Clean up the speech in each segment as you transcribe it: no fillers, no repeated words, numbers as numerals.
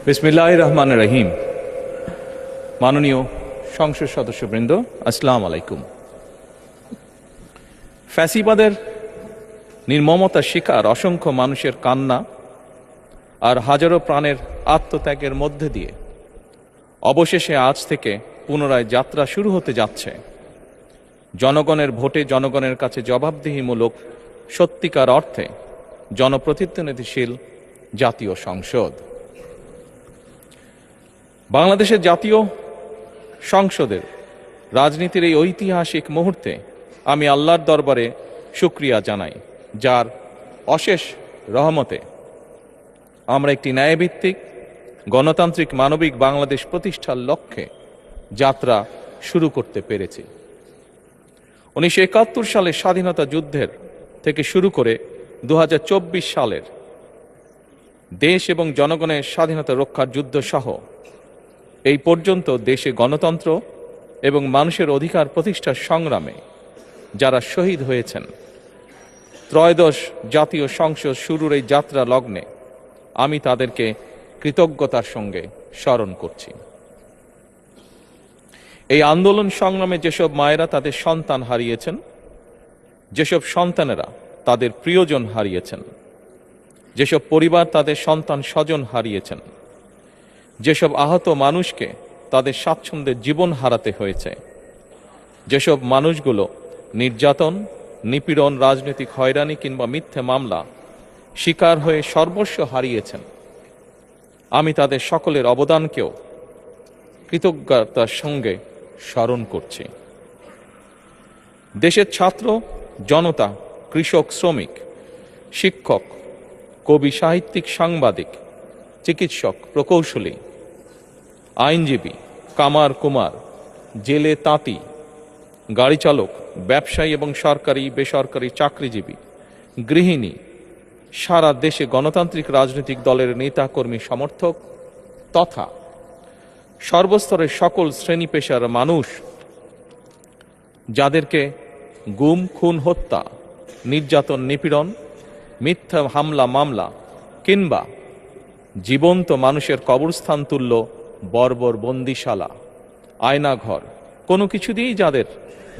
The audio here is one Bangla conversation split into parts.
বিসমিল্লাহির রহমানির রহিম। মাননীয় সংসদ সদস্যবৃন্দ, আসসালামু আলাইকুম। ফ্যাসিবাদের নির্মমতার শিকার অসংখ্য মানুষের কান্না আর হাজারো প্রাণের আত্মত্যাগের মধ্যে দিয়ে অবশেষে আজ থেকে পুনরায় যাত্রা শুরু হতে যাচ্ছে জনগণের ভোটে জনগণের কাছে জবাবদিহিমূলক সত্যিকার অর্থে জনপ্রতিনিধিশীল জাতীয় সংসদ। বাংলাদেশের জাতীয় সংসদের রাজনীতির এই ঐতিহাসিক মুহূর্তে আমি আল্লাহর দরবারে শুকরিয়া জানাই, যার অশেষ রহমতে আমরা একটি ন্যায়ভিত্তিক গণতান্ত্রিক মানবিক বাংলাদেশ প্রতিষ্ঠার লক্ষ্যে যাত্রা শুরু করতে পেরেছি। 1971 সালের স্বাধীনতা যুদ্ধের থেকে শুরু করে 2024 সালের দেশ এবং জনগণের স্বাধীনতা রক্ষার যুদ্ধ সহ এই পর্যন্ত দেশে গণতন্ত্র এবং মানুষের অধিকার প্রতিষ্ঠার সংগ্রামে যারা শহীদ হয়েছেন, ত্রয়োদশ জাতীয় সংসদ শুরুর এই যাত্রা লগ্নে আমি তাদেরকে কৃতজ্ঞতার সঙ্গে স্মরণ করছি। এই আন্দোলন সংগ্রামে যেসব মায়েরা তাদের সন্তান হারিয়েছেন, যেসব সন্তানেরা তাদের প্রিয়জন হারিয়েছেন, যেসব পরিবার তাদের সন্তান স্বজন হারিয়েছেন, যেসব আহত মানুষকে তাদের স্বাচ্ছন্দ্যের জীবন হারাতে হয়েছে, যেসব মানুষগুলো নির্যাতন, নিপীড়ন, রাজনৈতিক হয়রানি কিংবা মিথ্যে মামলা শিকার হয়ে সর্বস্ব হারিয়েছেন, আমি তাদের সকলের অবদানকেও কৃতজ্ঞতার সঙ্গে স্মরণ করছি। দেশের ছাত্র জনতা, কৃষক, শ্রমিক, শিক্ষক, কবি, সাহিত্যিক, সাংবাদিক, চিকিৎসক, প্রকৌশলী, আইনজীবী, কামার কুমার, জেলে তাঁতি, গাড়ি চালক, ব্যবসায়ী এবং সরকারি বেসরকারি চাকরিজীবী, গৃহিণী, সারা দেশে গণতান্ত্রিক রাজনৈতিক দলের নেতা কর্মী সমর্থক তথা সর্বস্তরের সকল শ্রেণী পেশার মানুষ যাদেরকে গুম, খুন, হত্যা, নির্যাতন, নিপীড়ন, মিথ্যা হামলা মামলা কিংবা জীবন্ত মানুষের কবরস্থান তুল্য বর্বর বন্দিশালা, আয়নাঘর, কোনো কিছু দিয়েই যাদের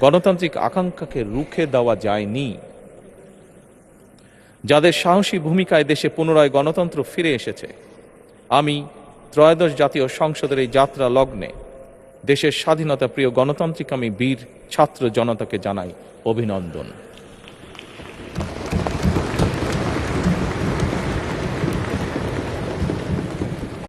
গণতান্ত্রিক আকাঙ্ক্ষাকে রুখে দেওয়া যায়নি, যাদের সাহসী ভূমিকায় দেশে পুনরায় গণতন্ত্র ফিরে এসেছে, আমি ত্রয়োদশ জাতীয় সংসদের এই যাত্রা লগ্নে দেশের স্বাধীনতা প্রিয় গণতান্ত্রিক আমি বীর ছাত্র জনতাকে জানাই অভিনন্দন।